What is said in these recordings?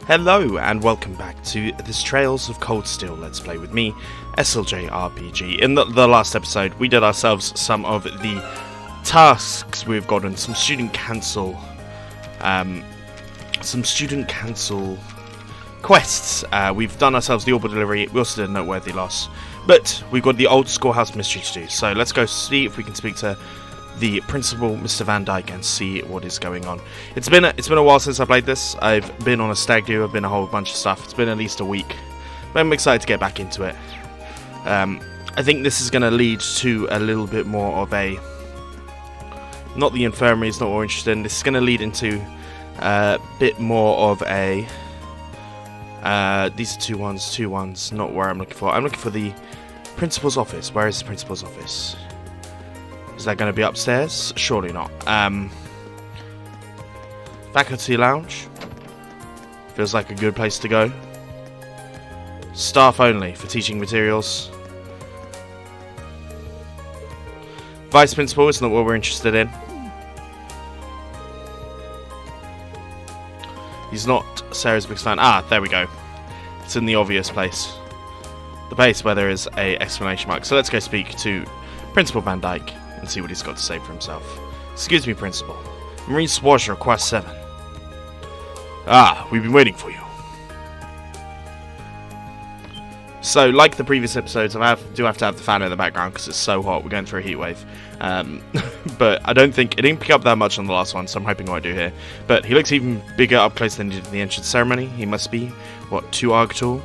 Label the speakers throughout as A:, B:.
A: Hello and welcome back to this Trails of Cold Steel Let's Play with me, SLJ RPG. In the last episode, we did ourselves some of the tasks we've gotten, some student cancel quests. We've done ourselves the orbital delivery. We also did a noteworthy loss, but we've got the old Schoolhouse mystery to do. So let's go see if we can speak to the principal, Mr. Van Dyke, and see what is going on. It's been a while since I played this. I've been on a stag do. I've been a whole bunch of stuff. It's been at least a week, but I'm excited to get back into it. I think this is going to lead to a little bit more of a, not the infirmary is not what we're interested in. This is going to lead into a bit more of a, these are two ones, not where I'm looking for. I'm looking for the principal's office. Where is the principal's office? Is that going to be upstairs? Surely not. Faculty lounge. Feels like a good place to go. Staff only for teaching materials. Vice principal is not what we're interested in. He's not Sarah's biggest fan. Ah, there we go. It's in the obvious place. The place where there is a exclamation mark. So let's go speak to Principal Van Dyke and see what he's got to say for himself. Excuse me, Principal. Marine Swash request 7. Ah, we've been waiting for you. So, like the previous episodes, I do have to have the fan in the background because it's so hot. We're going through a heat wave. But I don't think it didn't pick up that much on the last one, so I'm hoping what I do here. But he looks even bigger up close than he did in the entrance ceremony. He must be, what, 2 arg tall?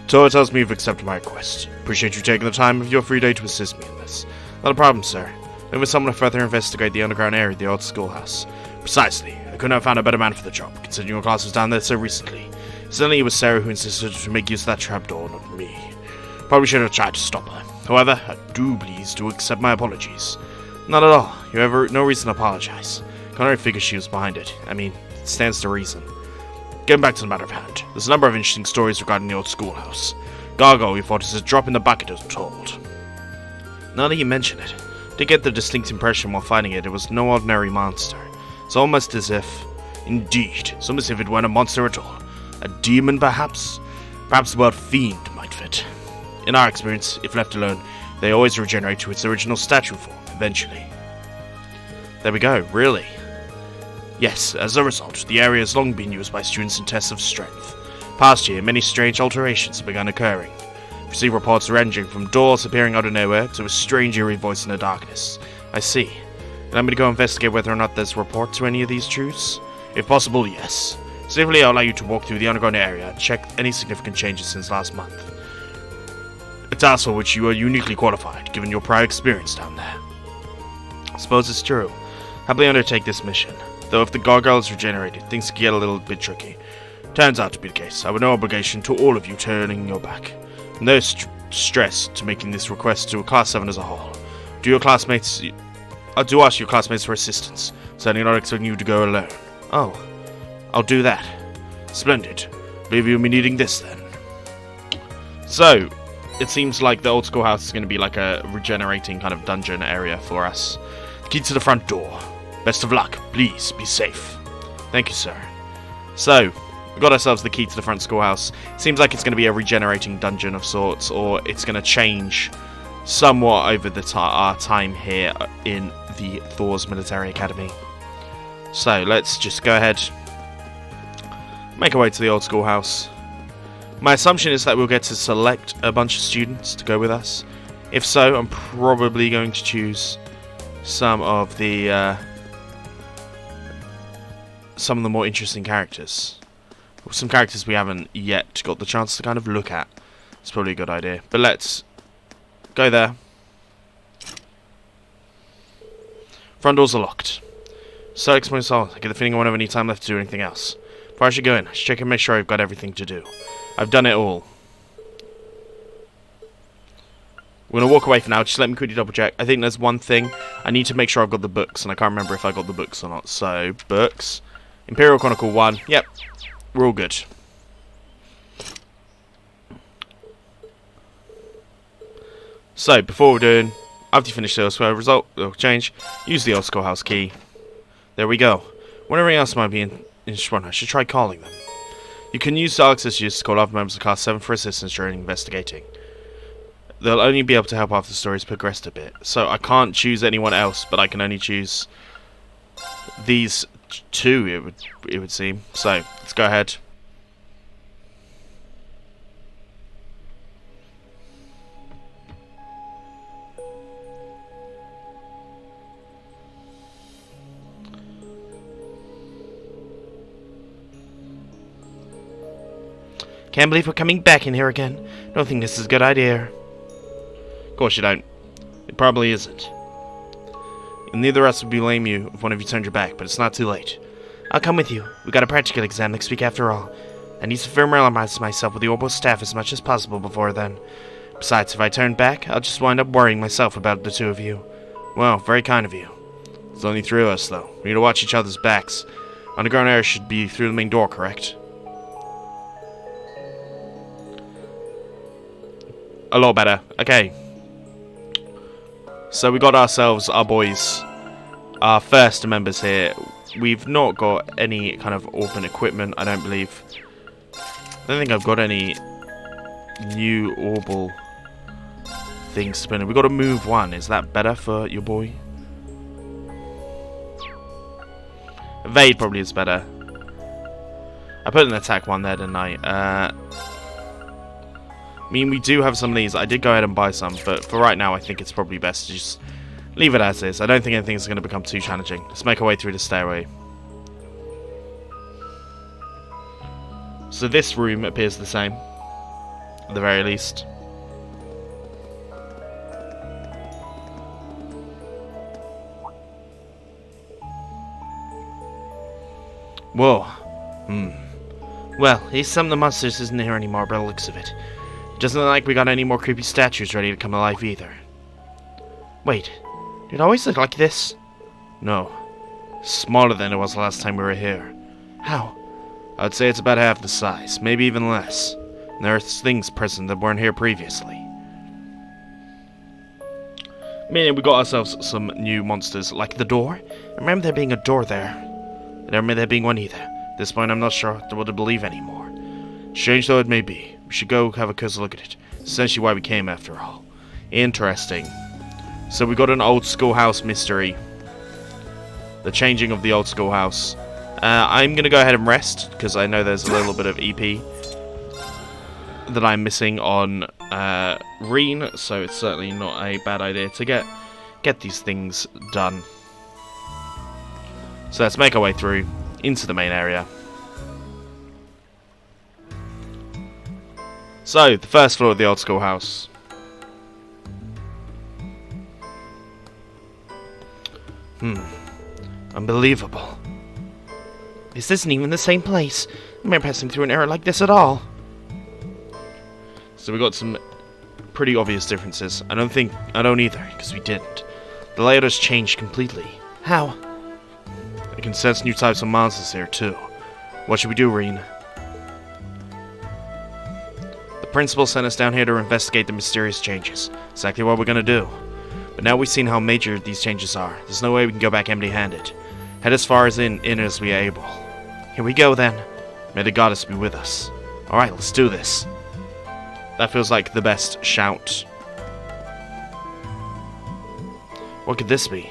A: Tor tells me you've accepted my request. Appreciate you taking the time of your free day to assist me in this. Not a problem, sir. There was someone to further investigate the underground area of the old schoolhouse. Precisely. I couldn't have found a better man for the job, considering your class was down there so recently. Certainly it was Sarah who insisted to make use of that trapdoor, not me. Probably should have tried to stop her. However, I do please to accept my apologies. Not at all. You have no reason to apologize. Can't really figure she was behind it. I mean, it stands to reason. Getting back to the matter of hand, there's a number of interesting stories regarding the old schoolhouse. Gargoyle, we thought, is a drop in the bucket as told. Now that you mention it, I did get the distinct impression while fighting it was no ordinary monster. It's almost as if, indeed, it's almost as if it weren't a monster at all. A demon, perhaps? Perhaps the word fiend might fit. In our experience, if left alone, they always regenerate to its original statue form, eventually. There we go, really? Yes, as a result, the area has long been used by students in tests of strength. Past year, many strange alterations have begun occurring. We receive reports ranging from doors appearing out of nowhere to a strange eerie voice in the darkness. I see. Allow me to go investigate whether or not there's report to any of these truths? If possible, yes. Safely, I'll allow you to walk through the underground area and check any significant changes since last month. A task for which you are uniquely qualified, given your prior experience down there. I suppose it's true. Happily undertake this mission. Though if the gargoyle is regenerated, things can get a little bit tricky. Turns out to be the case. I have no obligation to all of you turning your back. No stress to making this request to Class 7 as a whole. Do ask your classmates for assistance. Certainly not expecting you to go alone. Oh, I'll do that. Splendid. Believe you'll be needing this then. So, it seems like the old schoolhouse is going to be like a regenerating kind of dungeon area for us. The key to the front door. Best of luck. Please, be safe. Thank you, sir. So, we got ourselves the key to the front schoolhouse. Seems like it's going to be a regenerating dungeon of sorts, or it's going to change somewhat over the our time here in the Thor's Military Academy. So, let's just go ahead, make our way to the old schoolhouse. My assumption is that we'll get to select a bunch of students to go with us. If so, I'm probably going to choose some of the more interesting characters. Some characters we haven't yet got the chance to kind of look at. It's probably a good idea. But let's go there. Front doors are locked. So explain myself. I get the feeling I won't have any time left to do anything else. Before I should go in, I should check and make sure I've got everything to do. I've done it all. We're going to walk away for now. Just let me quickly double check. I think there's one thing. I need to make sure I've got the books, and I can't remember if I got the books or not. So, books. Imperial Chronicle 1. Yep. We're all good. So, before we're doing, after you finish the elsewhere result, it'll change. Use the old schoolhouse key. There we go. When everything else might be in front, I should try calling them. You can use Dark Sisters to call other members of Class 7 for assistance during investigating. They'll only be able to help after the story's progressed a bit. So I can't choose anyone else, but I can only choose these two, it would seem. So, let's go ahead. Can't believe we're coming back in here again. Don't think this is a good idea. Of course you don't. It probably isn't. And neither of us would blame you if one of you turned your back, but it's not too late. I'll come with you. We got a practical exam next week after all. I need to familiarize myself with the Orbo staff as much as possible before then. Besides, if I turn back, I'll just wind up worrying myself about the two of you. Well, very kind of you. There's only 3 of us, though. We need to watch each other's backs. Underground air should be through the main door, correct? A lot better. Okay. So we got ourselves our boys, our first members here. We've not got any kind of orphan equipment, I don't believe. I don't think I've got any new orbal things spinning. We've got to move 1. Is that better for your boy? Evade probably is better. I put an attack 1 there, didn't I? I mean, we do have some of these. I did go ahead and buy some, but for right now, I think it's probably best to just leave it as is. I don't think anything is going to become too challenging. Let's make our way through the stairway. So this room appears the same, at the very least. Whoa. Well, at least some of the monsters isn't here anymore by the looks of it. Doesn't look like we got any more creepy statues ready to come alive either. Wait, did it always look like this? No. Smaller than it was the last time we were here. How? I would say it's about half the size, maybe even less. And there are things present that weren't here previously. Meaning we got ourselves some new monsters, like the door. I remember there being a door there. I don't remember there being one either. At this point I'm not sure what to believe anymore. Strange though it may be. We should go have a closer look at it. It's essentially why we came after all. Interesting. So we got an old schoolhouse mystery. The changing of the old schoolhouse. I'm going to go ahead and rest, because I know there's a little bit of EP that I'm missing on Reen, so it's certainly not a bad idea to get these things done. So let's make our way through into the main area. So, the first floor of the old schoolhouse. Unbelievable. This isn't even the same place. I remember passing through an area like this at all. So we got some pretty obvious differences. I don't either, because we didn't. The layout has changed completely. How? I can sense new types of monsters here, too. What should we do, Reen? The principal sent us down here to investigate the mysterious changes. Exactly what we're gonna do. But now we've seen how major these changes are. There's no way we can go back empty-handed. Head as far as in as we are able. Here we go, then. May the goddess be with us. Alright, let's do this. That feels like the best shout. What could this be?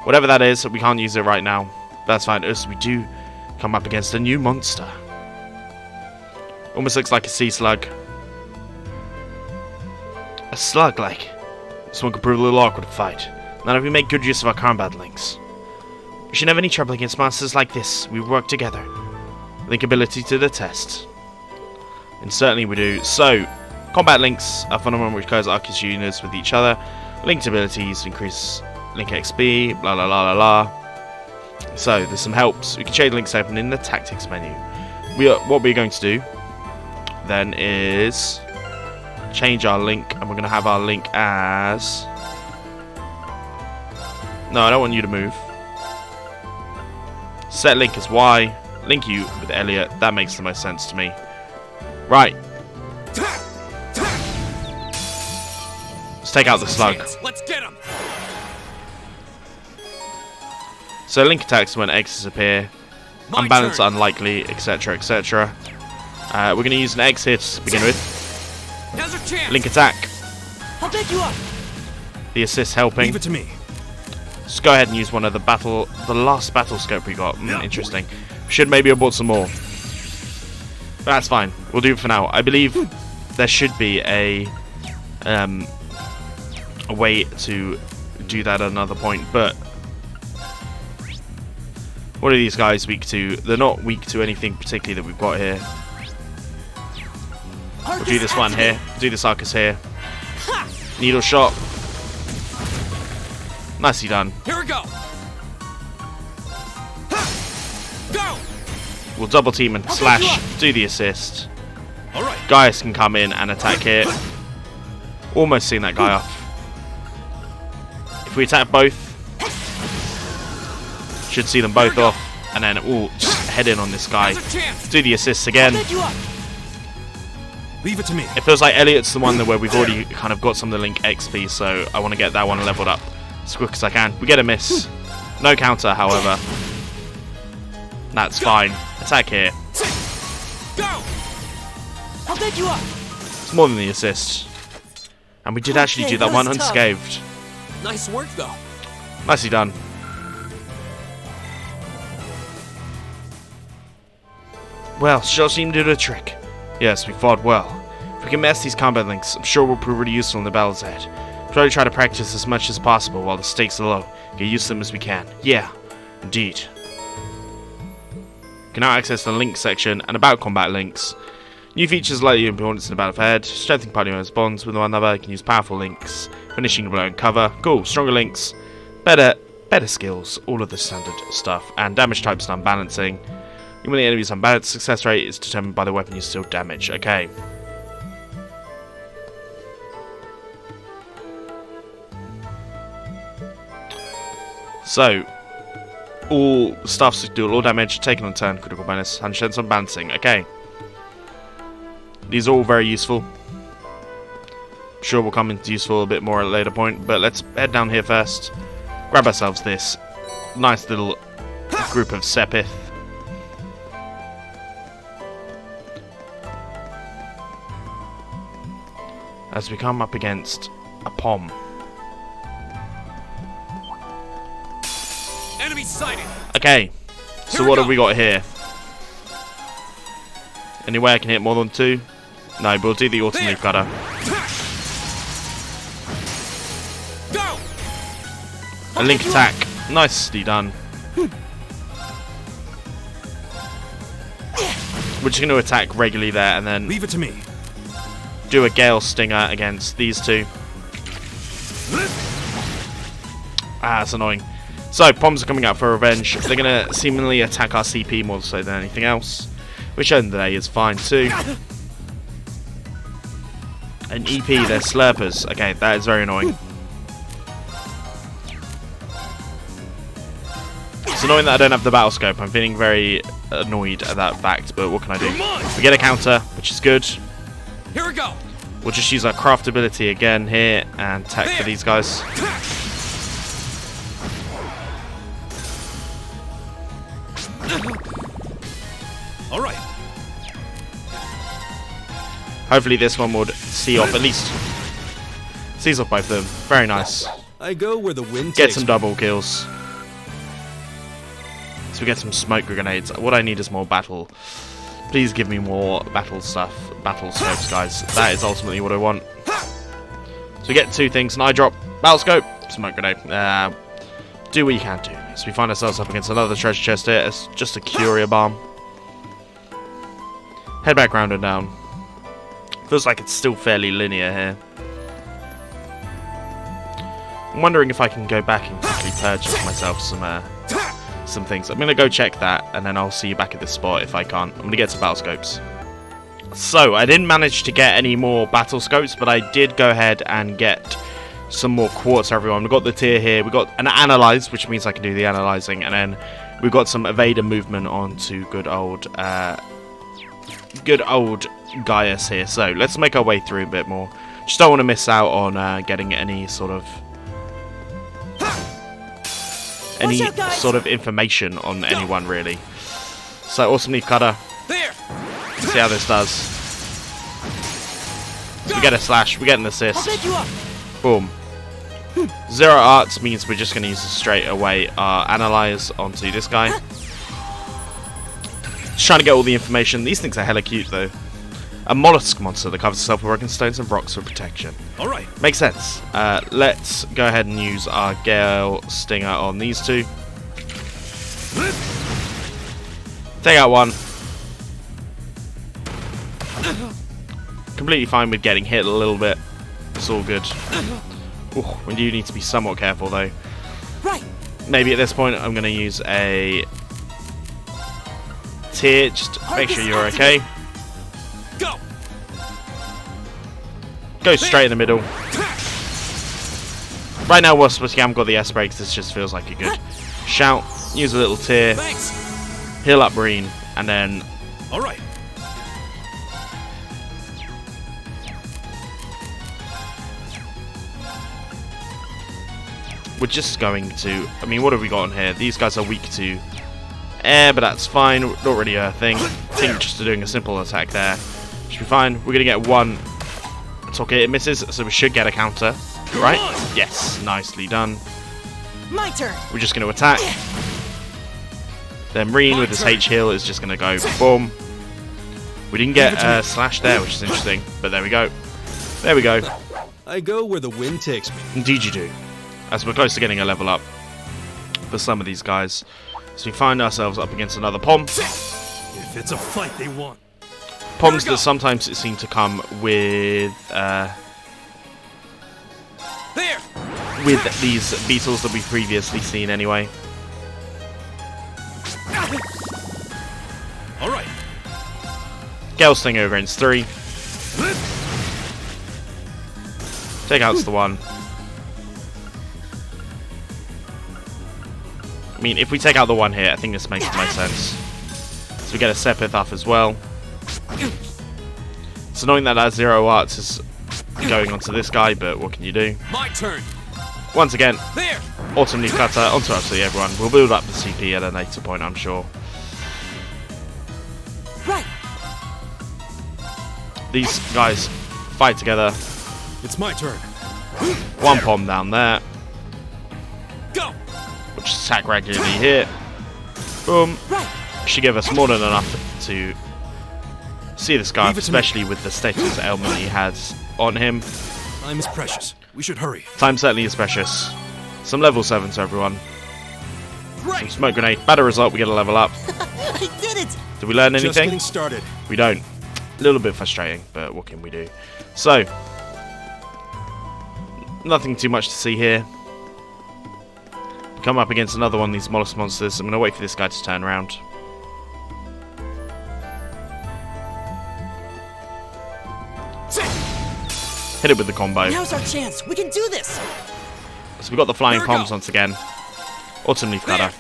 A: Whatever that is, we can't use it right now. That's fine. We do come up against a new monster. Almost looks like a sea slug. A slug, like. This one could prove a little awkward to fight. Not if we make good use of our combat links. We shouldn't have any trouble against monsters like this. We work together. Link ability to the test. And certainly we do. So, combat links are phenomenon which goes Arcus units with each other. Linked abilities increase link XP, blah blah blah blah blah. So, there's some helps. We can change links open in the tactics menu. What we're going to do then is change our link, and we're going to have our link as... No, I don't want you to move. Set link as Y. Link you with Elliot. That makes the most sense to me. Right. Let's take out the slug.
B: Let's get him.
A: So link attacks when X's appear. Unbalanced, unlikely, etc, etc. We're going to use an X here to begin with. Link attack.
B: I'll take you up.
A: The assist helping.
C: Leave it to me.
A: Let's go ahead and use one of the last battle scope we got. Interesting. Should maybe have bought some more. But that's fine. We'll do it for now. I believe there should be a way to do that at another point, but what are these guys weak to? They're not weak to anything particularly that we've got here. We'll do this one here. Do this Arcus here. Needle shot. Nicely done.
C: Here we go. Go.
A: We'll double team and slash. Do the assist.
C: All right.
A: Gaius can come in and attack here. Almost seen that guy off. If we attack both, should see them both off, and then just head in on this guy. Do the assists again.
C: Leave it to me.
A: It feels like Elliot's the one where we've already kind of got some of the Link XP, so I want to get that one leveled up as quick as I can. We get a miss. No counter, however. That's fine. Attack here.
B: Go. I'll take you up.
A: It's more than the assist. And we did actually do that one unscathed.
C: Nice work, though.
A: Nicely done. Well, sure seemed to do the trick. Yes, we fought well. If we can master these combat links, I'm sure we'll prove really useful in the battles ahead. Probably try to practice as much as possible while the stakes are low. Get used to them as we can. Yeah, indeed. You can now access the link section and about combat links. New features let your opponents in the battle ahead. Strengthen party members' bonds with one another. You can use powerful links. Finishing blow and cover. Cool. Stronger links. Better skills. All of the standard stuff. And damage types and unbalancing. Even when the enemy's unbalanced, success rate is determined by the weapon you still damage. Okay. So, all stuffs do all damage, taken on turn, critical bonus, 100% on balancing. Okay. These are all very useful. I'm sure we'll come into useful a bit more at a later point, but let's head down here first. Grab ourselves this nice little group of Sepith. As we come up against a Pom.
C: Enemy sighted.
A: Okay, so what have we got here? Any way I can hit more than two? No, we'll do the autumn leaf cutter.
C: Go.
A: A link attack. Nicely done. We're just going to attack regularly there and then
C: Leave it to me.
A: do a Gale Stinger against these two. Ah, that's annoying. So, Poms are coming out for revenge. They're going to seemingly attack our CP more so than anything else. Which at the end of the day is fine too. An EP, they're Slurpers. Okay, that is very annoying. It's annoying that I don't have the battle scope. I'm feeling very annoyed at that fact, but what can I do? We get a counter, which is good.
C: Here we go.
A: We'll just use our craft ability again here and attack for these guys.
C: All right.
A: Hopefully this one would see off at least. Sees off both of them. Very nice.
C: I go where the wind
A: Get
C: takes
A: some
C: me.
A: double kills. So we get some smoke grenades. What I need is more battle. Please give me more battle stuff. Battle scopes, guys. That is ultimately what I want. So we get two things. An eye drop, battle scope, smoke grenade. Do what you can do. So we find ourselves up against another treasure chest here. It's just a Curio Bomb. Head back round and down. Feels like it's still fairly linear here. I'm wondering if I can go back and quickly purchase myself some things. I'm going to go check that, and then I'll see you back at this spot if I can't. I'm going to get some battle scopes. So, I didn't manage to get any more battle scopes, but I did go ahead and get some more quartz for everyone. We've got the tier here. We've got an analyze, which means I can do the analyzing, and then we've got some evader movement onto good old Gaius here. So, let's make our way through a bit more. Just don't want to miss out on getting any sort of any
B: Watch out, guys.
A: sort of information on anyone really. So awesome leaf cutter.
C: There.
A: Let's see how this does. We get a slash, we get an
B: I'll
A: assist.
B: pick you up.
A: Boom. 0 arts means we're just going to use straight away our analyze onto this guy. Just trying to get all the information. These things are hella cute though. A mollusk monster that covers itself with broken stones and rocks for protection.
C: All right.
A: Makes sense. Let's go ahead and use our Gale Stinger on these two. Take out one. Completely fine with getting hit a little bit. It's all good. Ooh, we do need to be somewhat careful though.
B: Right.
A: Maybe at this point I'm going to use a tear. Just make sure you're okay.
C: Go.
A: Go straight in the middle. Right now, we haven't got the S breaks. This just feels like a good shout. Use a little tear.
C: Thanks.
A: Heal up Breen, and then
C: All right.
A: we're just going to. I mean, what have we got on here? These guys are weak to air, but that's fine. Not really a thing. I think we're just doing a simple attack there. Should be fine. We're gonna get one. It's okay. It misses, so we should get a counter. Right? Yes. Nicely done.
B: My turn.
A: We're just going to attack. Then Reen with his H heal is just going to go boom. We didn't get a slash there, which is interesting, but there we go. There we go.
C: I go where the wind takes me.
A: Indeed you do. As we're close to getting a level up for some of these guys. So we find ourselves up against another Pom.
C: If it's a fight they want.
A: Poms that sometimes seem to come with
C: There.
A: these beetles that we've previously seen anyway.
C: All right.
A: Gale Stinger against 3. Take out the one. I mean, if we take out the one here, I think this makes the most sense. So we get a Sepith off as well. It's annoying that 0 arts is going onto this guy, but what can you do?
C: My turn.
A: Once again,
C: There.
A: Autumn Leaf Cutter onto absolutely everyone. We'll build up the CP at a later point, I'm sure.
B: Right.
A: These guys fight together.
C: It's my turn.
A: One Pom down there,
C: Go.
A: which is attack regularly here. Boom.
B: Right.
A: Should give us more than enough to see this guy,
C: Leave it to me.
A: especially with the status ailment he has on him.
C: Time is precious. We should hurry.
A: Time certainly is precious. Some level 7s, everyone. Some
C: Right.
A: smoke grenade. Better result, we get a level up.
B: I did it.
A: Did we learn
C: Just
A: anything?
C: getting started.
A: We don't. A little bit frustrating, but what can we do? So, nothing too much to see here. We come up against another one of these mollusk monsters. I'm going to wait for this guy to turn around. Hit it with the combo.
B: Now's our chance. We can do this.
A: So we've got the flying
C: Here we
A: palms
C: go.
A: once again. Autumn Leaf Cutter.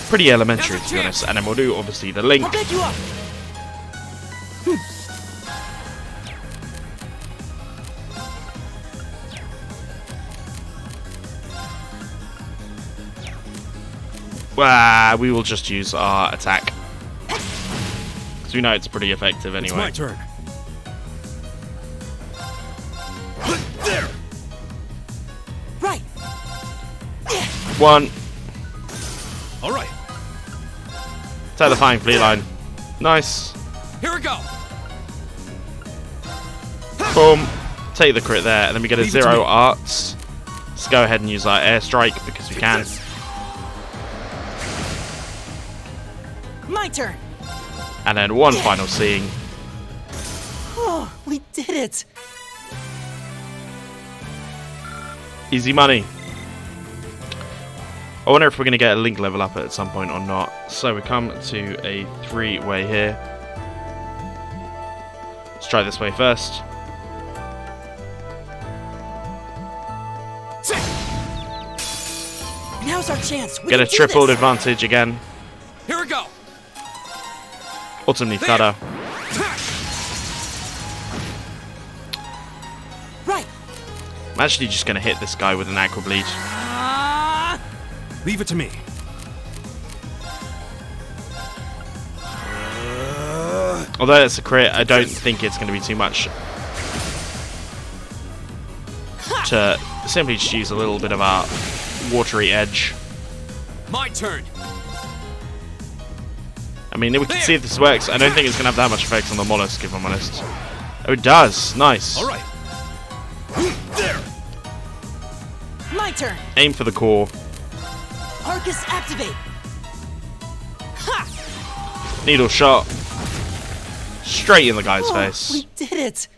A: Pretty elementary, to be honest. And then we'll do, obviously, the link.
B: I'll pick you up.
A: We will just use our attack. Because we know it's pretty effective
C: It's
A: anyway.
C: my turn. There.
B: Right.
A: One.
C: All right.
A: Terrifying fleet line. Nice.
C: Here we go.
A: Boom. Take the crit there. And then we get a
C: Leave it to
A: 0
C: me.
A: arts. Let's go ahead and use our airstrike because we can.
B: My turn.
A: And then one final seeing.
B: Oh, we did it.
A: Easy money. I wonder if we're going to get a link level up at some point or not. So we come to a 3-way here. Let's try this way first.
B: Now's our chance. We
A: Get a
B: can do
A: tripled
B: this.
A: advantage again.
C: Here we go.
A: Autumn Leaf Cutter.
B: Right.
A: I'm actually just going to hit this guy with an Aqua Bleed.
C: Leave it to me.
A: Although it's a crit, I don't think it's going to be too much to simply just use a little bit of our watery edge.
C: My turn.
A: I mean, we can see if this works. I don't think it's going to have that much effect on the mollusk, if I'm honest. Oh, it does. Nice.
C: All right. There.
D: My turn.
A: Aim for the core.
D: Arcus activate. Ha!
A: Needle shot. Straight in the guy's
D: Oh,
A: face.
D: we did it.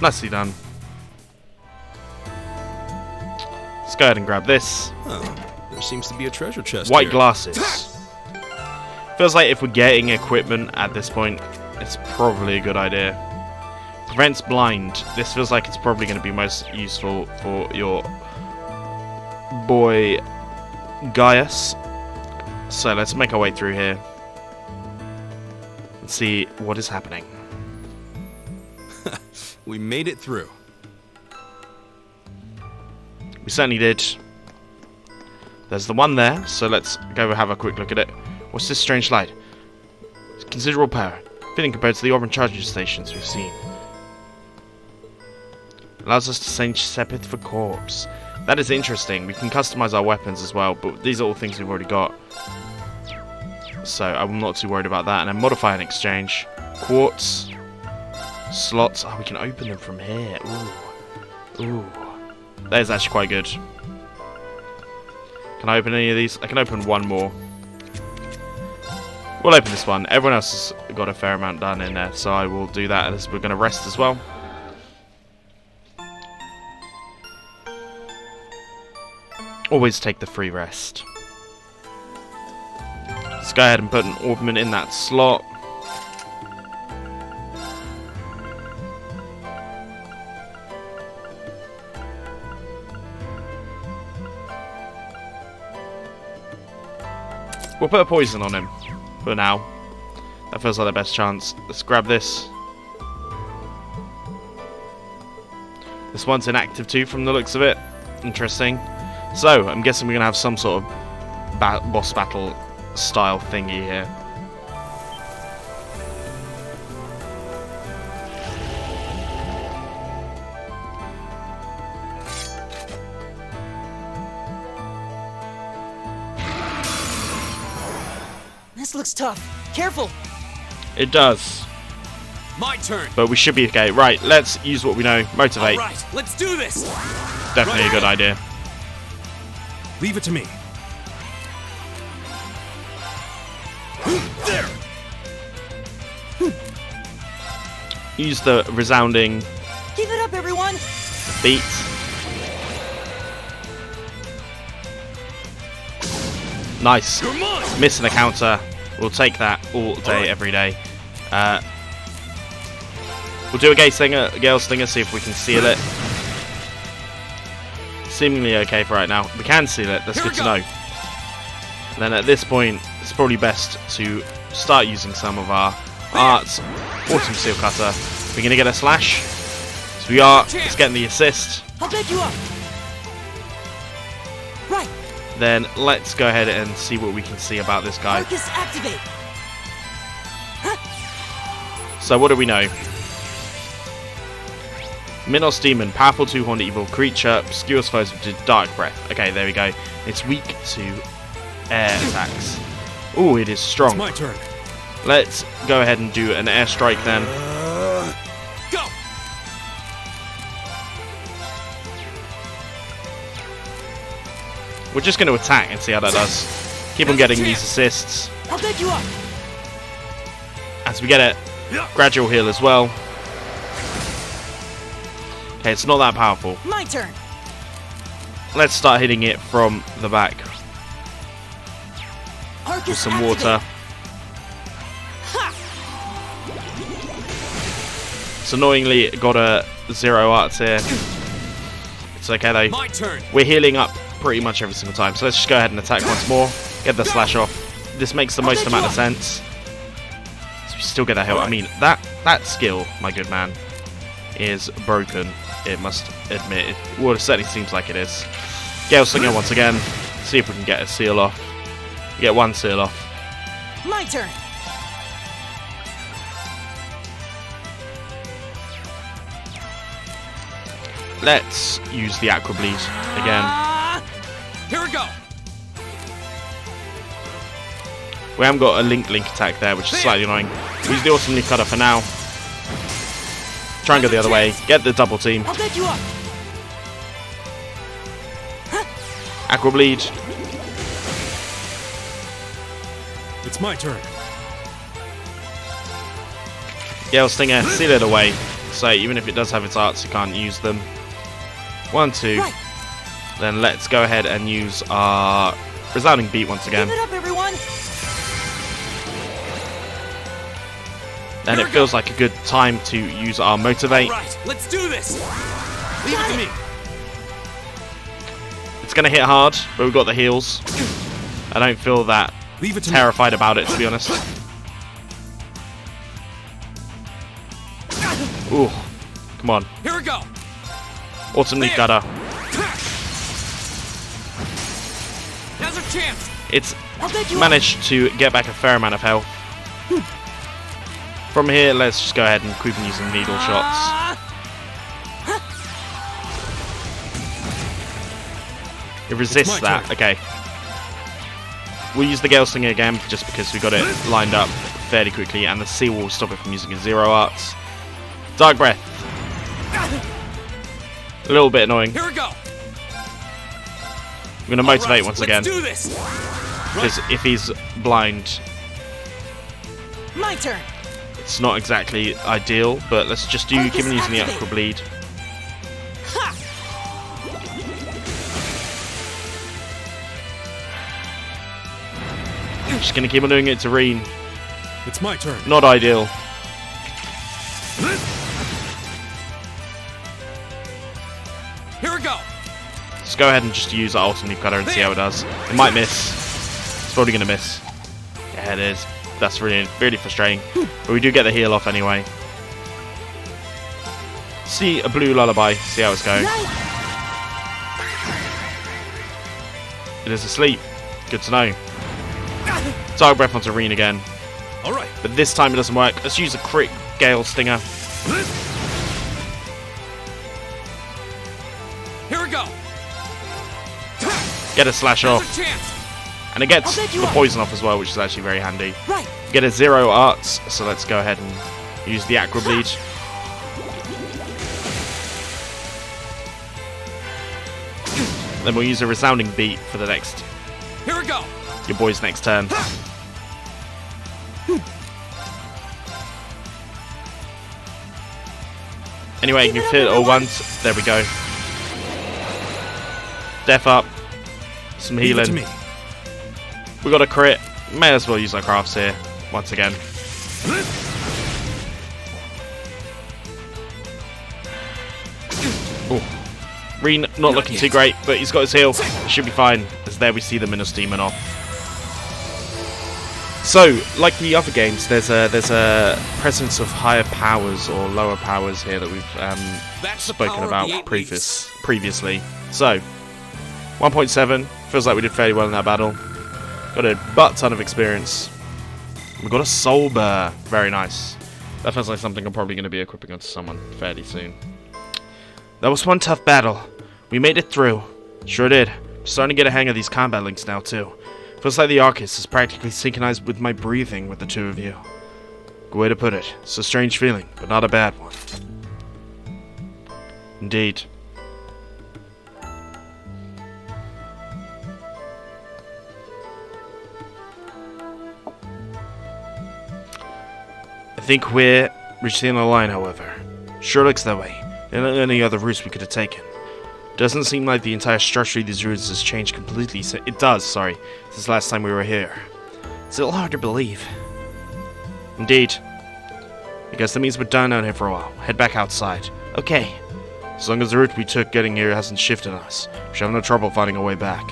A: Nicely done. Let's go ahead and grab this.
C: Oh, there seems to be a treasure chest
A: White
C: here.
A: glasses. Feels like if we're getting equipment at this point, it's probably a good idea. Prevents blind. This feels like it's probably going to be most useful for your boy Gaius. So let's make our way through here and see what is happening.
C: We made it through.
A: We certainly did. There's the one there, so let's go have a quick look at it. What's this strange light? It's considerable power, fitting compared to the orban charging stations we've seen. Allows us to change Sepith for corpse. That is interesting. We can customize our weapons as well, but these are all things we've already got. So I'm not too worried about that. And then modify and exchange. Quartz. Slots. Oh, we can open them from here. Ooh. Ooh. That is actually quite good. Can I open any of these? I can open one more. We'll open this one. Everyone else has got a fair amount done in there, so I will do that as we're going to rest as well. Always take the free rest. Let's go ahead and put an ornament in that slot. We'll put a poison on him for now. That feels like the best chance. Let's grab this. This one's inactive too from the looks of it. Interesting. So, I'm guessing we're going to have some sort of boss battle style thingy here.
D: This looks tough. Careful.
A: It does.
C: My turn.
A: But we should be okay. Right, let's use what we know. Motivate.
C: All right, let's do this.
A: Definitely a good idea.
C: Leave it to me. There.
A: Use the resounding
D: Keep it up, everyone.
A: beat. Nice.
C: You're mine.
A: Missing a counter. We'll take that all day, every day. We'll do a Gale Stinger, see if we can seal it. Seemingly okay for right now. We can seal it, that's good to know. And then at this point, it's probably best to start using some of our arts. Autumn Seal Cutter. We're going to get a slash. So we are. Let's get the assist.
D: I'll get you up. Right.
A: Then let's go ahead and see what we can see about this guy.
D: Arcus activate.
A: So what do we know? Minos Demon, powerful two-horned evil creature, obscures foes with dark breath. Okay, there we go. It's weak to air attacks. Ooh, it is strong.
C: It's my turn.
A: Let's go ahead and do an airstrike then.
C: Go.
A: We're just going to attack and see how that does. Keep on getting these assists.
D: I'll get you up.
A: As we get it, gradual heal as well. Okay, it's not that powerful.
D: My turn.
A: Let's start hitting it from the back.
D: Arcus
A: With some
D: activate.
A: water. It's annoyingly got a 0 arts here. It's okay though.
C: My turn.
A: We're healing up pretty much every single time. So let's just go ahead and attack once more. Get the slash off. This makes the most amount of sense. you still get that hill. I mean, that skill, my good man, is broken. It must admit. Well, it certainly seems like it is. Gale Slinger once again. See if we can get a seal off. Get one seal off.
D: My turn.
A: Let's use the Aqua Bleed again.
C: Here we go.
A: We haven't got a link attack there, which is slightly annoying. Use the Awesome Leaf Cutter for now. Try and go the other way. Get the double team.
D: I'll get you up.
A: Aqua Bleed.
C: It's my turn.
A: Gale Stinger. Seal it away. So even if it does have its arts, you can't use them. 1, 2.
D: Right.
A: Then let's go ahead and use our Resounding Beat once again.
D: Give it up, everyone.
A: And it feels like a good time to use our Motivate.
C: Right, let's do this. Leave it to me.
A: It's going to hit hard, but we've got the heals. I don't feel that
C: Leave it to
A: terrified about it, to be honest. Ooh, come on.
C: me. Here we go.
A: Autumn Leaf Cutter.
C: Now's our chance.
A: It's
D: I'll get you
A: managed to get back a fair amount of health. From here, let's just go ahead and keep on using needle shots. It resists
C: It's my
A: that.
C: turn.
A: Okay. We'll use the Gale Slinger again, just because we got it lined up fairly quickly, and the Seal will stop it from using his Zero Arts. Dark Breath. A little bit annoying.
C: Here we go.
A: I'm going to Motivate
C: All right,
A: once again,
C: Let's do this.
A: because if he's blind,
D: My turn.
A: it's not exactly ideal, but let's just do keep on using the
D: Activate.
A: Aqua Bleed.
D: Ha!
A: Just going to keep on doing it to Reen.
C: It's my turn.
A: Not ideal.
C: Here we go.
A: Let's go ahead and just use our Ultimate Leaf Cutter and see how it does. It might miss. It's probably going to miss. Yeah, it is. That's really, really frustrating. But we do get the heal off anyway. See a blue lullaby. See how it's going. It is asleep. Good to know. Dark Breath onto Reen again.
C: All right.
A: But this time it doesn't work. Let's use a crit Gale Stinger.
C: Here we go.
A: Get a slash
C: Now's
A: off.
C: our chance.
A: And it gets
D: I'll set you
A: the
D: up.
A: poison off as well, which is actually very handy.
D: Right.
A: Get a Zero Arts, so let's go ahead and use the Aqua Bleed. Then we'll use a Resounding Beat for the next,
C: Here we go.
A: your boy's next turn. Anyway, you can hit it all once. There we go. Death up. Some
C: Leave it to
A: healing.
C: me.
A: We got a crit. May as well use our crafts here once again. Ooh. Reen not looking too great, but he's got his heal. Should be fine. As there we see the Minos Demon off. So, like the other games, there's a presence of higher powers or lower powers here that we've
C: That's the
A: spoken
C: power of
A: about
C: the 8 leaves.
A: previously. So, 1.7 feels like we did fairly well in that battle. Got a butt ton of experience. We got a Soul Burr. Very nice. That feels like something I'm probably going to be equipping onto someone fairly soon. That was one tough battle. We made it through. Sure did. I'm starting to get a hang of these combat links now too. Feels like the Arcus is practically synchronized with my breathing with the two of you. Good way to put it. It's a strange feeling, but not a bad one. Indeed. I think we're reaching the end of the line, however. Sure looks that way. There aren't any other routes we could have taken. Doesn't seem like the entire structure of these routes has changed completely. It does, sorry, since the last time we were here. It's a little hard to believe. Indeed. I guess that means we're done out here for a while. Head back outside. Okay. As long as the route we took getting here hasn't shifted us, we should have no trouble finding our way back.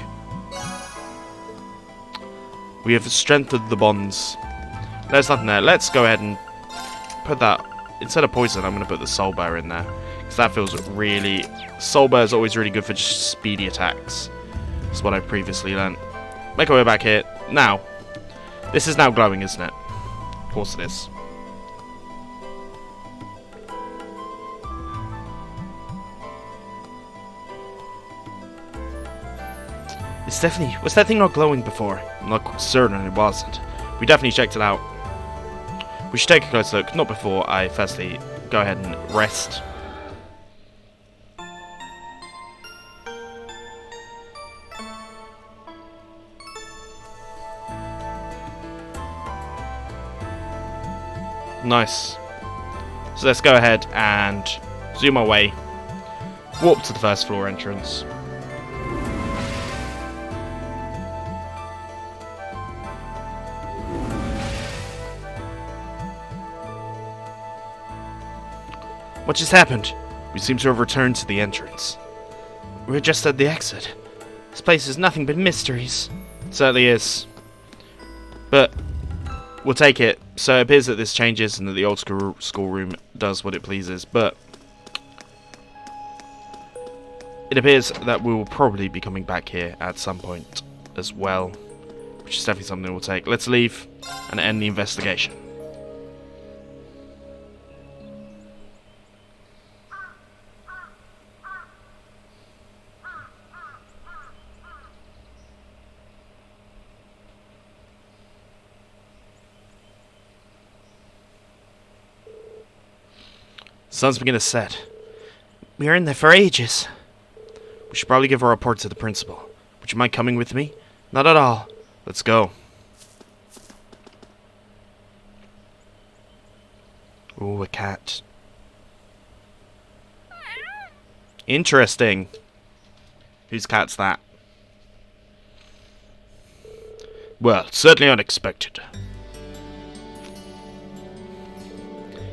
A: We have strengthened the bonds. There's nothing there. Let's go ahead and put that... Instead of poison, I'm going to put the soul bear in there. Because that feels really... Soul bear is always really good for just speedy attacks. That's what I previously learned. Make our way back here. Now. This is now glowing, isn't it? Of course it is. It's definitely... Was that thing not glowing before? I'm not certain it wasn't. We definitely checked it out. We should take a close look. Not before I firstly go ahead and rest. Nice. So let's go ahead and zoom our way. Warp to the first floor entrance. What just happened? We seem to have returned to the entrance. We're just at the exit. This place is nothing but mysteries. It certainly is. But we'll take it. So it appears that this changes and that the old schoolroom does what it pleases. But it appears that we will probably be coming back here at some point as well. Which is definitely something we'll take. Let's leave and end the investigation. Sun's beginning to set. We are in there for ages. We should probably give a report to the principal. Would you mind coming with me? Not at all. Let's go. Ooh, a cat. Interesting. Whose cat's that? Well, certainly unexpected.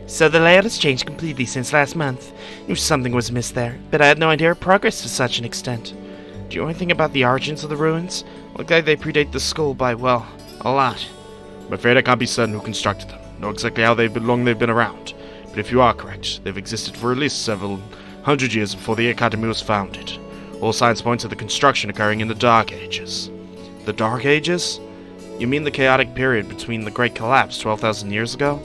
A: So the layout has changed completely since last month. Knew something was amiss there, but I had no idea it progressed to such an extent. Do you know anything about the origins of the ruins? Look like they predate the school by, well, a lot. I'm afraid I can't be certain who constructed them, nor exactly how long they've been around. But if you are correct, they've existed for at least several hundred years before the Academy was founded. All signs point to the construction occurring in the Dark Ages. The Dark Ages? You mean the chaotic period between the Great Collapse 12,000 years ago?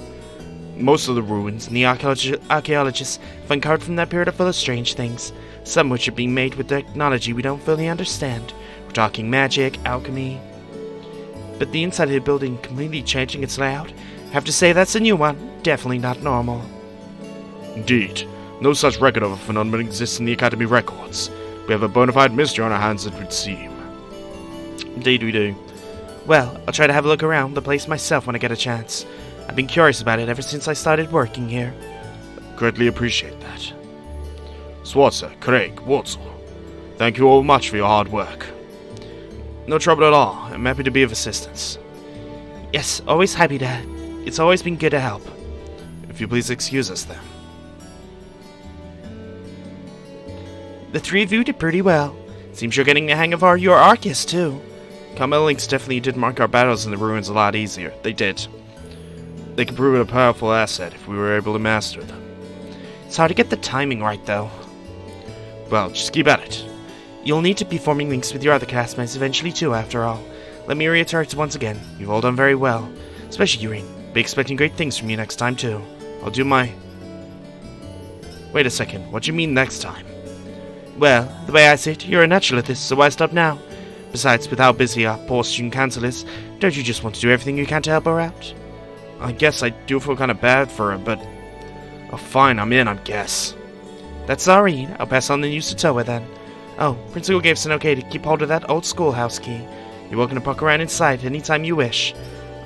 A: Most of the ruins and the archaeologists have uncovered from that period are full of strange things, some which are being made with technology we don't fully understand. We're talking magic, alchemy. But the inside of the building completely changing its layout, I have to say that's a new one, definitely not normal. Indeed, no such record of a phenomenon exists in the Academy records. We have a bona fide mystery on our hands, it would seem. Indeed we do. Well, I'll try to have a look around the place myself when I get a chance. I've been curious about it ever since I started working here. Greatly appreciate that. Swartzer, Craig, Wurzel, thank you all much for your hard work. No trouble at all. I'm happy to be of assistance. Yes, always happy to. It's always been good to help. If you please excuse us then. The three of you did pretty well. Seems you're getting the hang of your Arceus too. Combat links definitely did mark our battles in the ruins a lot easier. They did. They can prove it a powerful asset if we were able to master them. It's hard to get the timing right, though. Well, just keep at it. You'll need to be forming links with your other classmates eventually, too, after all. Let me reiterate once again, you've all done very well. Especially you, Ring. Be expecting great things from you next time, too. I'll do my... Wait a second, what do you mean next time? Well, the way I see it, you're a natural at this, so why stop now? Besides, with how busy our poor student council is, don't you just want to do everything you can to help her out? I guess I do feel kind of bad for her, but... Oh, fine, I'm in, I guess. That's sorry. I'll pass on the news to Toa then. Oh, Principal gave us an okay to keep hold of that old schoolhouse key. You're welcome to poke around inside anytime you wish.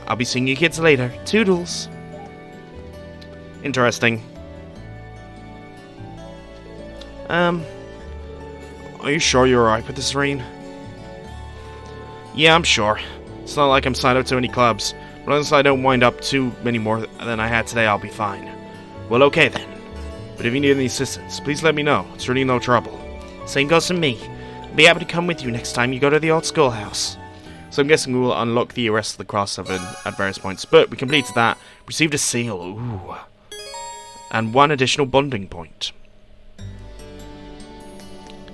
A: I'll be seeing you kids later. Toodles. Interesting. Are you sure you're alright with this, Rain? Yeah, I'm sure. It's not like I'm signed up to any clubs. But unless I don't wind up too many more than I had today, I'll be fine. Well, okay then. But if you need any assistance, please let me know. It's really no trouble. Same goes to me. I'll be happy to come with you next time you go to the old schoolhouse. So I'm guessing we will unlock the rest of the Class 7 at various points. But we completed that. Received a seal. Ooh. And 1 additional bonding point.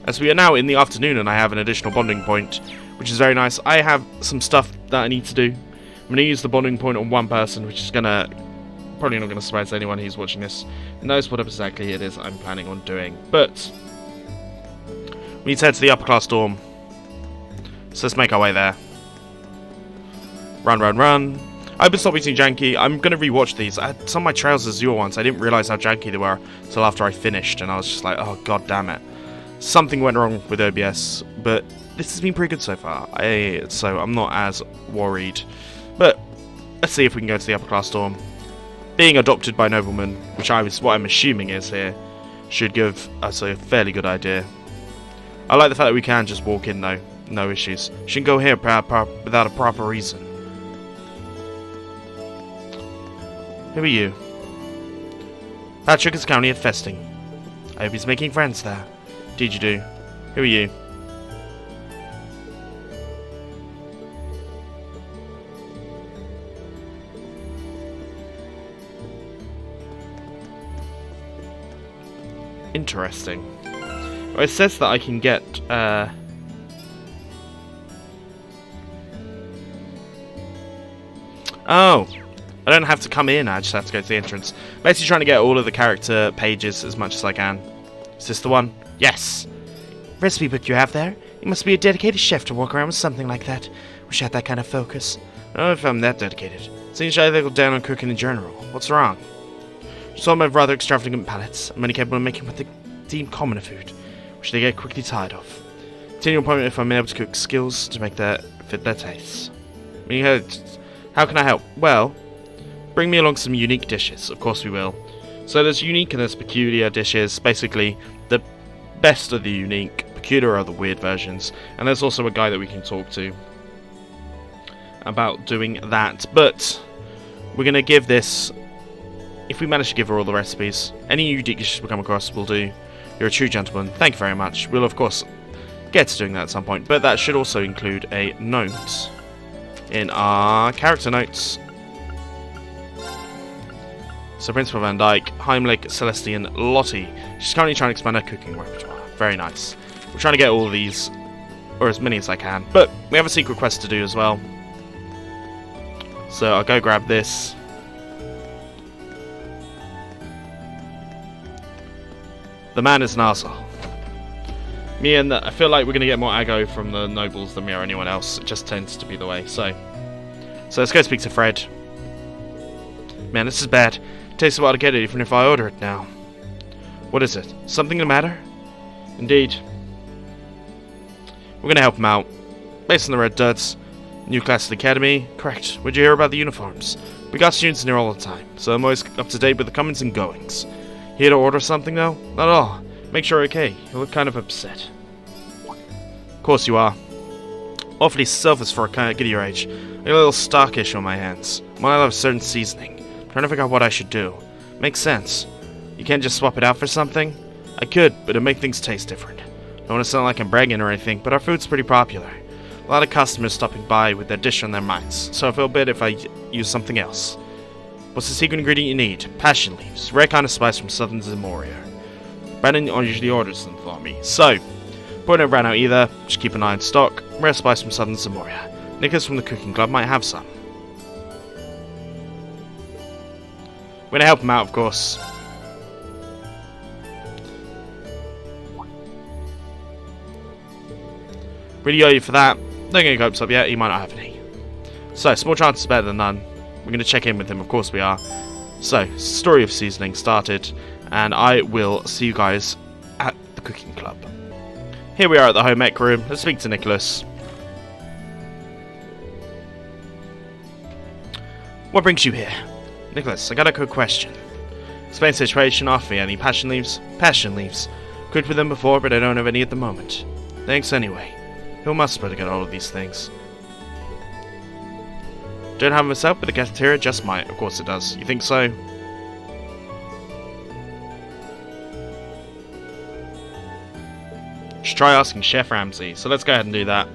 A: As we are now in the afternoon and I have an additional bonding point, which is very nice. I have some stuff that I need to do. I'm going to use the bonding point on one person, which is going to... probably not going to surprise anyone who's watching this knows what exactly it is I'm planning on doing. But we need to head to the upper class dorm. So let's make our way there. Run, run, run. I hope it's not being janky. I'm going to rewatch these. I had some of my Trails of Azure ones. I didn't realise how janky they were until after I finished. And I was just like, oh god damn it. Something went wrong with OBS. But this has been pretty good so far. So I'm not as worried. But let's see if we can go to the upper class dorm. Being adopted by noblemen, which what I'm assuming is here, should give us a fairly good idea. I like the fact that we can just walk in though, no issues. Shouldn't go here without a proper reason. Who are you? Patrick is currently at Festing. I hope he's making friends there. Did you do? Who are you? Interesting. Well, it says that I can get, Oh! I don't have to come in, I just have to go to the entrance. Basically trying to get all of the character pages as much as I can. Is this the one? Yes! Recipe book you have there? You must be a dedicated chef to walk around with something like that. Wish I had that kind of focus. I don't know if I'm that dedicated. Seems I go down on cooking in general. What's wrong? Some have rather extravagant palates, and many capable of making what they deem commoner food, which they get quickly tired of. Continual point if I'm able to cook skills to make that fit their tastes. How can I help? Well, bring me along some unique dishes. Of course we will. So there's unique and there's peculiar dishes. Basically, the best are the unique, peculiar are the weird versions, and there's also a guy that we can talk to about doing that. But we're going to give this... If we manage to give her all the recipes, any unique dishes we come across will do. You're a true gentleman. Thank you very much. We'll, of course, get to doing that at some point. But that should also include a note in our character notes. So Principal Van Dyke, Heimlich, Celestian, Lottie. She's currently trying to expand her cooking repertoire. Very nice. We're trying to get all of these, or as many as I can. But we have a secret quest to do as well. So I'll go grab this. The man is an arsehole. I feel like we're going to get more aggro from the nobles than we are anyone else. It just tends to be the way. So let's go speak to Fred. Man, this is bad. It takes a while to get it, even if I order it now. What is it? Something the matter? Indeed. We're going to help him out. Based on the Red Duds. New class at the academy. Correct. Where'd you hear about the uniforms? We got students in here all the time, so I'm always up to date with the comings and goings. Here to order something, though? Not at all. Make sure you're okay. You look kind of upset. Of course you are. Awfully selfish for a kind of kid your age. I got a little stockish on my hands. When I love certain seasoning. I'm trying to figure out what I should do. Makes sense. You can't just swap it out for something? I could, but it'd make things taste different. Don't want to sound like I'm bragging or anything, but our food's pretty popular. A lot of customers stopping by with their dish on their minds, so I feel bad if I use something else. What's the secret ingredient you need? Passion leaves. Rare kind of spice from southern Zamoria. Brandon usually orders them for me. So, point never ran out either. Just keep an eye on stock. Rare spice from southern Zamoria. Nicholas from the cooking club might have some. We're going to help him out, of course. Really owe you for that. Don't get your hopes up yet. He might not have any. So, small chance is better than none. We're going to check in with him, of course we are. So, story of seasoning started, and I will see you guys at the cooking club. Here we are at the home ec room. Let's speak to Nicholas. What brings you here? Nicholas, I got a quick question. Explain the situation, offer me any passion leaves. Passion leaves. Cooked with them before, but I don't have any at the moment. Thanks anyway. Who must better get all of these things? Don't have them myself, but the cafeteria just might. Of course it does. You think so? Just try asking Chef Ramsay. So let's go ahead and do that.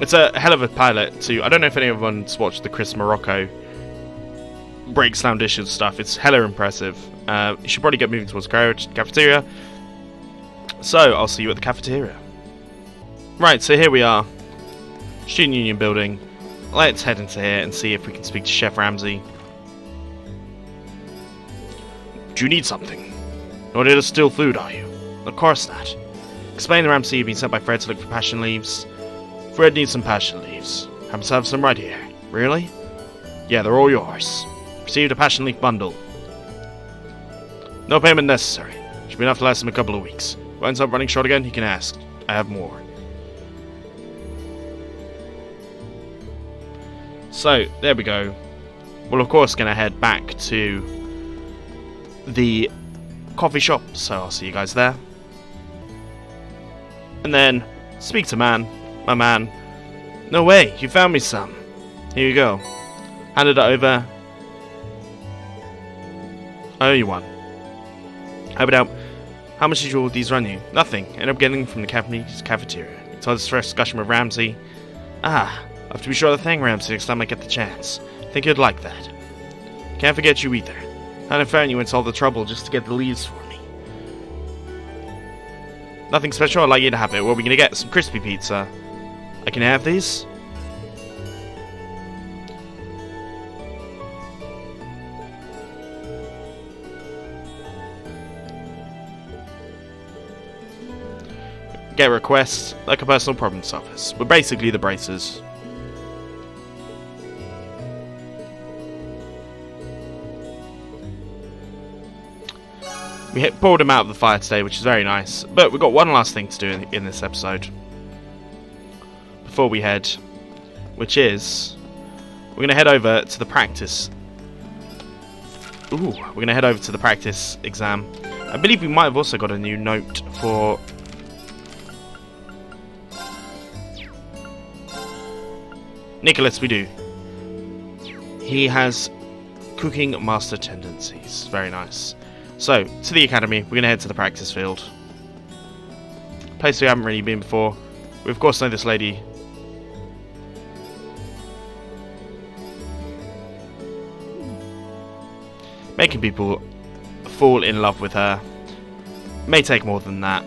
A: It's a hell of a pilot too. I don't know if anyone's watched the Chris Morocco breaks down dishes stuff. It's hella impressive. You should probably get moving towards the cafeteria. So, I'll see you at the cafeteria. Right, so here we are. Student Union building. Let's head into here and see if we can speak to Chef Ramsay. Do you need something? Not here to steal food, are you? Of course not. Explain to Ramsay you've been sent by Fred to look for passion leaves. Fred needs some passion leaves. Happen to have some right here. Really? Yeah, they're all yours. Received a passion leaf bundle. No payment necessary. Should be enough to last him a couple of weeks. If it ends up running short again, he can ask. I have more. So, there we go. We're of course going to head back to the coffee shop, so I'll see you guys there. And then, speak to my man. No way, you found me some. Here you go. Handed it over. I owe you one. How about, how much did all these run you? Nothing. Ended up getting them from the cafeteria. You told us first discussion with Ramsay. Ah, I have to be sure to thank Ramsay next time I get the chance. Think you'd like that. Can't forget you either. Kind of found you into all the trouble just to get the leaves for me. Nothing special, I'd like you to have it. What are we gonna get? Some crispy pizza. I can have these? Get requests, like a personal problem solvers. We're basically the braces. We pulled him out of the fire today, which is very nice. But we've got one last thing to do in this episode. Before we head. Which is... we're going to head over to the practice. Ooh, we're going to head over to the practice exam. I believe we might have also got a new note for... Nicholas, we do. He has cooking master tendencies. Very nice. So, to the academy, we're going to head to the practice field. Place we haven't really been before. We of course know this lady. Making people fall in love with her. May take more than that.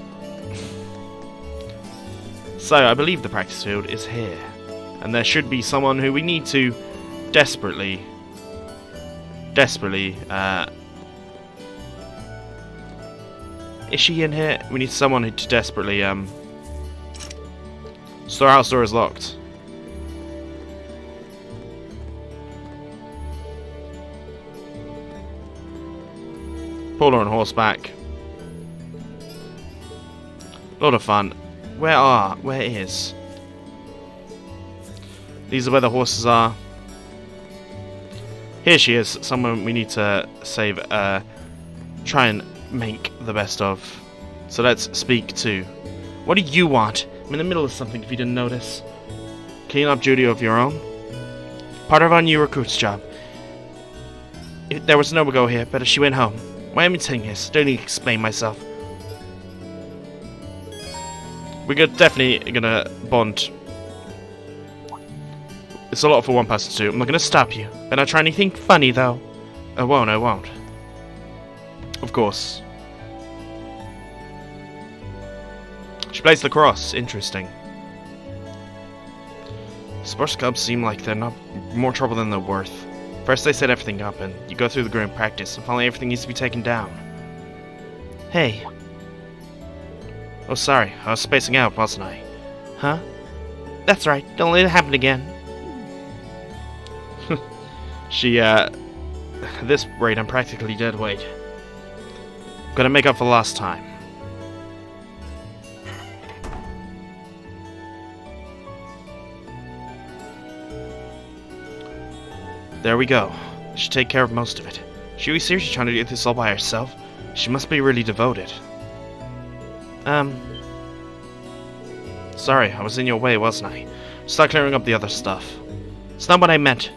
A: So, I believe the practice field is here. And there should be someone who we need to desperately, is she in here? We need someone who to desperately, storehouse door is locked. Pull her on horseback. Lot of fun. Where is? These are where the horses are. Here she is, someone we need to save, try and make the best of. So let's speak to. What do you want? I'm in the middle of something if you didn't notice. Clean up duty of your own. Part of our new recruit's job. There was no go here, but she went home. Why am I telling this? Don't need to explain myself. We're definitely gonna bond. It's a lot for one person to do. I'm not gonna stop you. Better not try anything funny though. I won't. Of course. She plays lacrosse. Interesting. Sports clubs seem like they're not more trouble than they're worth. First they set everything up and you go through the group practice and finally everything needs to be taken down. Hey. Oh sorry, I was spacing out, wasn't I? Huh? That's right, don't let it happen again. She, at this rate I'm practically dead weight. Gotta make up for lost time. There we go. Should take care of most of it. She was seriously trying to do this all by herself? She must be really devoted. Sorry, I was in your way, wasn't I? Start clearing up the other stuff. It's not what I meant.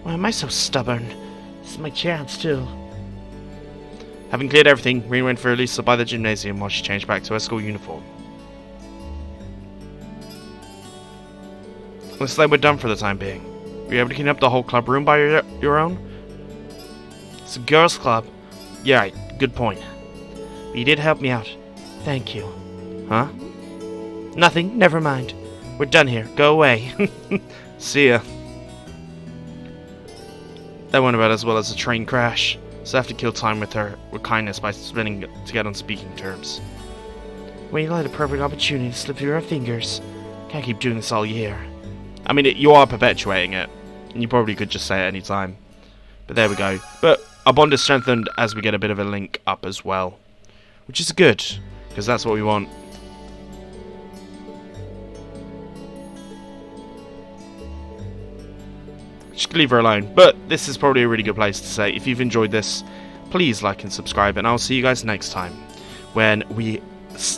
A: Why am I so stubborn? This is my chance, too. Having cleared everything, Reen went for Elisa by the gymnasium while she changed back to her school uniform. Looks like we're done for the time being. Were you able to clean up the whole club room by your own? It's a girls' club. Yeah, right, good point. But you did help me out. Thank you. Huh? Nothing, never mind. We're done here. Go away. See ya. That went about as well as a train crash, so I have to kill time with her with kindness by spinning to get on speaking terms. Well, you had a perfect opportunity to slip through our fingers. Can't keep doing this all year. I mean, you are perpetuating it, and you probably could just say it any time. But there we go. But our bond is strengthened as we get a bit of a link up as well, which is good, because that's what we want. Just leave her alone. But this is probably a really good place to say, if you've enjoyed this, please like and subscribe, and I'll see you guys next time, when we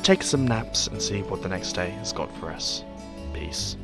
A: take some naps and see what the next day has got for us. Peace.